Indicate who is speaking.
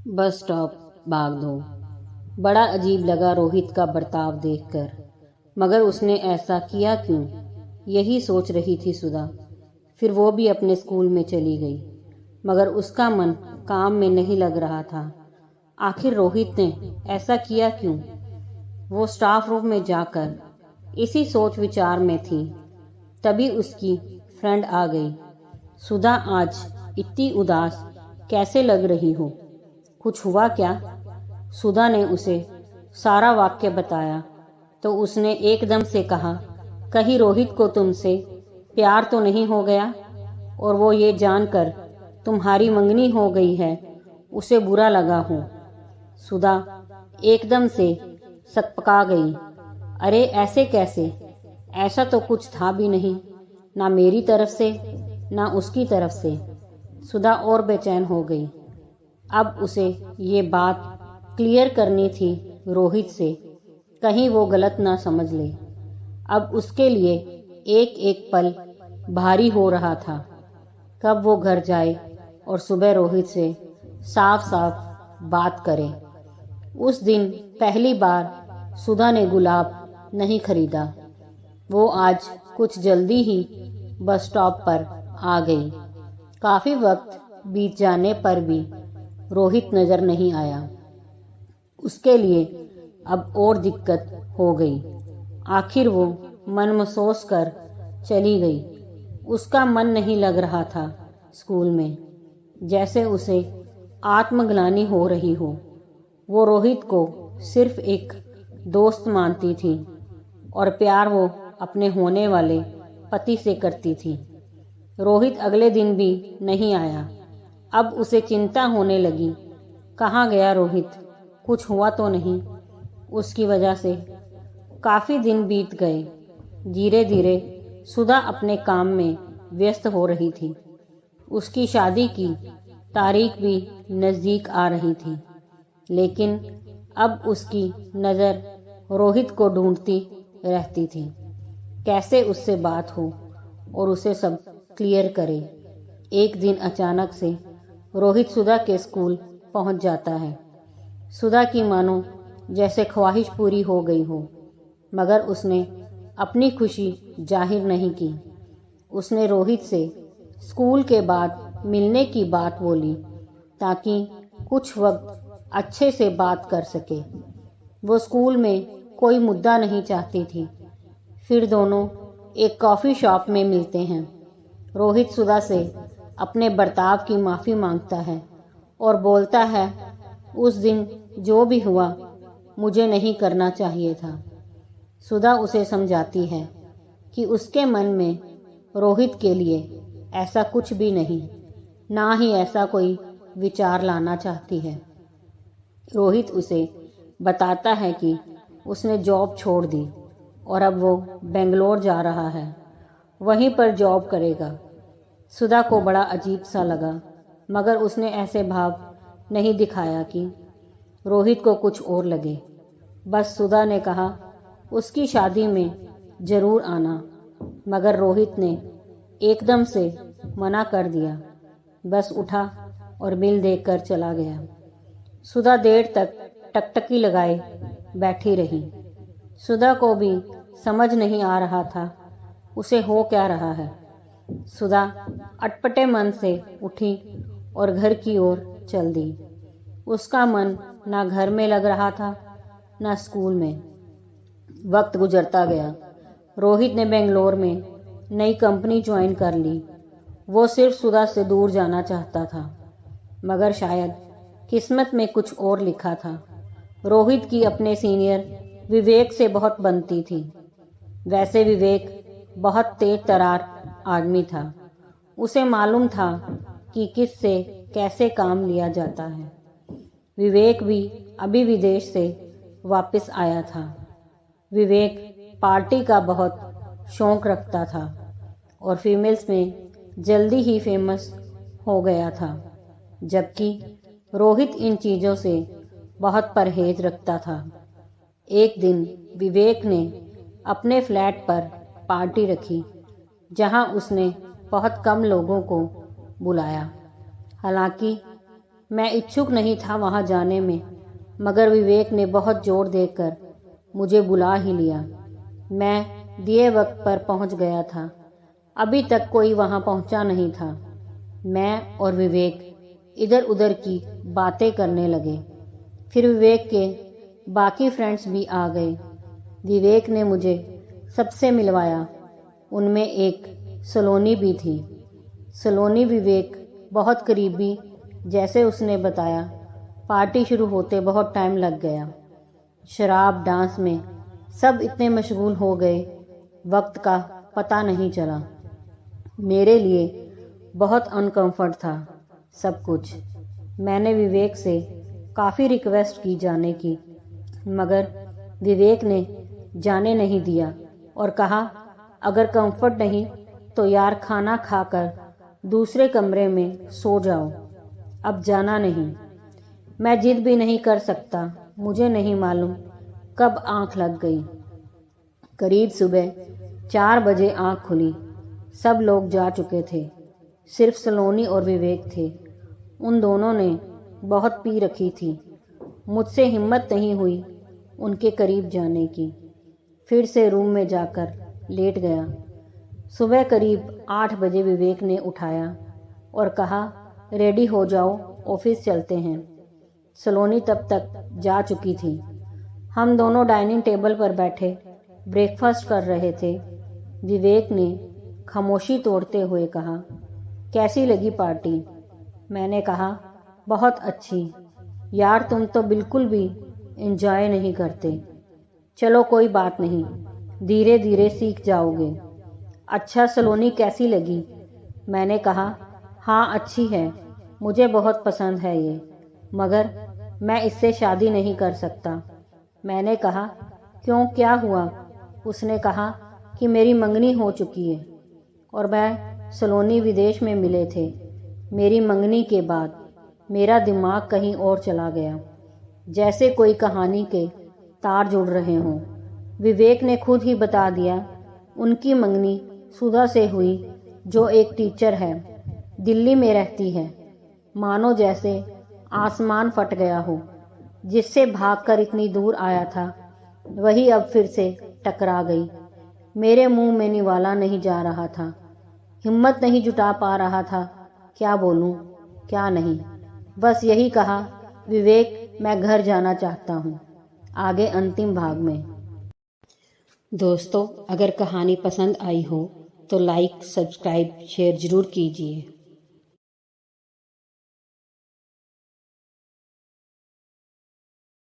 Speaker 1: Bus stop भाग-दौड़। बड़ा अजीब लगा रोहित का बर्ताव देखकर। मगर उसने ऐसा किया क्यों, यही सोच रही थी सुधा। फिर वो भी अपने स्कूल में चली गई, मगर उसका मन काम में नहीं लग रहा था। आखिर रोहित ने ऐसा किया क्यों? वो स्टाफ रूम में जाकर इसी सोच विचार में थी, तभी उसकी फ्रेंड आ गई। सुधा, आज इतनी उदास कैसे लग रही हो? कुछ हुआ क्या? सुधा ने उसे सारा वाक्य बताया तो उसने एकदम से कहा, कहीं रोहित को तुमसे प्यार तो नहीं हो गया और वो ये जानकर तुम्हारी मंगनी हो गई है, उसे बुरा लगा हो? सुधा एकदम से सकपका गई। अरे ऐसे कैसे? ऐसा तो कुछ था भी नहीं, ना मेरी तरफ से ना उसकी तरफ से। सुधा और बेचैन हो गई। अब उसे ये बात क्लियर करनी थी रोहित से, कहीं वो गलत ना समझ ले। अब उसके लिए एक एक पल भारी हो रहा था। कब वो घर जाए और सुबह रोहित से साफ साफ बात करे। उस दिन पहली बार सुधा ने गुलाब नहीं खरीदा। वो आज कुछ जल्दी ही बस स्टॉप पर आ गई। काफी वक्त बीत जाने पर भी रोहित नजर नहीं आया। उसके लिए अब और दिक्कत हो गई। आखिर वो मनमसोस कर चली गई। उसका मन नहीं लग रहा था स्कूल में, जैसे उसे आत्मग्लानि हो रही हो। वो रोहित को सिर्फ एक दोस्त मानती थी और प्यार वो अपने होने वाले पति से करती थी। रोहित अगले दिन भी नहीं आया। अब उसे चिंता होने लगी, कहाँ गया रोहित? कुछ हुआ तो नहीं? उसकी वजह से काफ़ी दिन बीत गए। धीरे धीरे सुधा अपने काम में व्यस्त हो रही थी। उसकी शादी की तारीख भी नज़दीक आ रही थी, लेकिन अब उसकी नज़र रोहित को ढूंढती रहती थी। कैसे उससे बात हो और उसे सब क्लियर करे। एक दिन अचानक से रोहित सुधा के स्कूल पहुंच जाता है। सुधा की मानो जैसे ख्वाहिश पूरी हो गई हो, मगर उसने अपनी खुशी जाहिर नहीं की। उसने रोहित से स्कूल के बाद मिलने की बात बोली ताकि कुछ वक्त अच्छे से बात कर सके। वो स्कूल में कोई मुद्दा नहीं चाहती थी। फिर दोनों एक कॉफ़ी शॉप में मिलते हैं। रोहित सुधा से अपने बर्ताव की माफ़ी मांगता है और बोलता है, उस दिन जो भी हुआ मुझे नहीं करना चाहिए था। सुधा उसे समझाती है कि उसके मन में रोहित के लिए ऐसा कुछ भी नहीं, ना ही ऐसा कोई विचार लाना चाहती है। रोहित उसे बताता है कि उसने जॉब छोड़ दी और अब वो बेंगलोर जा रहा है, वहीं पर जॉब करेगा। सुधा को बड़ा अजीब सा लगा, मगर उसने ऐसे भाव नहीं दिखाया कि रोहित को कुछ और लगे। बस सुधा ने कहा, उसकी शादी में ज़रूर आना, मगर रोहित ने एकदम से मना कर दिया। बस उठा और बिल देकर चला गया। सुधा देर तक टकटकी लगाए बैठी रही। सुधा को भी समझ नहीं आ रहा था उसे हो क्या रहा है। सुधा अटपटे मन से उठी और घर की ओर चल दी। उसका मन ना घर में लग रहा था ना स्कूल में। वक्त गुजरता गया। रोहित ने बेंगलोर में नई कंपनी ज्वाइन कर ली। वो सिर्फ सुधा से दूर जाना चाहता था, मगर शायद किस्मत में कुछ और लिखा था। रोहित की अपने सीनियर विवेक से बहुत बनती थी। वैसे विवेक बहुत तेज तरार आदमी था। उसे मालूम था कि किससे कैसे काम लिया जाता है। विवेक भी अभी विदेश से वापस आया था। विवेक पार्टी का बहुत शौक रखता था और फीमेल्स में जल्दी ही फेमस हो गया था, जबकि रोहित इन चीज़ों से बहुत परहेज रखता था। एक दिन विवेक ने अपने फ्लैट पर पार्टी रखी, जहां उसने बहुत कम लोगों को बुलाया। हालांकि मैं इच्छुक नहीं था वहां जाने में, मगर विवेक ने बहुत जोर देकर मुझे बुला ही लिया। मैं दिए वक्त पर पहुंच गया था। अभी तक कोई वहां पहुंचा नहीं था। मैं और विवेक इधर उधर की बातें करने लगे। फिर विवेक के बाकी फ्रेंड्स भी आ गए। विवेक ने मुझे सबसे मिलवाया। उनमें एक सलोनी भी थी। सलोनी विवेक बहुत करीबी, जैसे उसने बताया। पार्टी शुरू होते बहुत टाइम लग गया। शराब, डांस में सब इतने मशगूल हो गए, वक्त का पता नहीं चला। मेरे लिए बहुत अनकंफर्ट था सब कुछ। मैंने विवेक से काफ़ी रिक्वेस्ट की जाने की, मगर विवेक ने जाने नहीं दिया और कहा, अगर कंफर्ट नहीं तो यार खाना खाकर दूसरे कमरे में सो जाओ, अब जाना नहीं। मैं जिद भी नहीं कर सकता। मुझे नहीं मालूम कब आंख लग गई। करीब सुबह 4 बजे आंख खुली। सब लोग जा चुके थे, सिर्फ सलोनी और विवेक थे। उन दोनों ने बहुत पी रखी थी। मुझसे हिम्मत नहीं हुई उनके करीब जाने की। फिर से रूम में जाकर लेट गया। सुबह करीब 8 बजे विवेक ने उठाया और कहा, रेडी हो जाओ, ऑफिस चलते हैं। सलोनी तब तक जा चुकी थी। हम दोनों डाइनिंग टेबल पर बैठे ब्रेकफास्ट कर रहे थे। विवेक ने खामोशी तोड़ते हुए कहा, कैसी लगी पार्टी? मैंने कहा, बहुत अच्छी। यार तुम तो बिल्कुल भी एंजॉय नहीं करते। चलो कोई बात नहीं, धीरे धीरे सीख जाओगे। अच्छा सलोनी कैसी लगी? मैंने कहा, हाँ अच्छी है, मुझे बहुत पसंद है ये, मगर मैं इससे शादी नहीं कर सकता। मैंने कहा, क्यों, क्या हुआ? उसने कहा कि मेरी मंगनी हो चुकी है और मैं सलोनी विदेश में मिले थे। मेरी मंगनी के बाद मेरा दिमाग कहीं और चला गया, जैसे कोई कहानी के तार जुड़ रहे हों। विवेक ने खुद ही बता दिया, उनकी मंगनी सुधा से हुई, जो एक टीचर है, दिल्ली में रहती है। मानो जैसे आसमान फट गया हो। जिससे भागकर इतनी दूर आया था, वही अब फिर से टकरा गई। मेरे मुंह में निवाला नहीं जा रहा था। हिम्मत नहीं जुटा पा रहा था, क्या बोलूं क्या नहीं। बस यही कहा, विवेक मैं घर जाना चाहता हूं। आगे अंतिम भाग में। दोस्तों, अगर कहानी पसंद आई हो तो लाइक, सब्सक्राइब, शेयर ज़रूर कीजिए।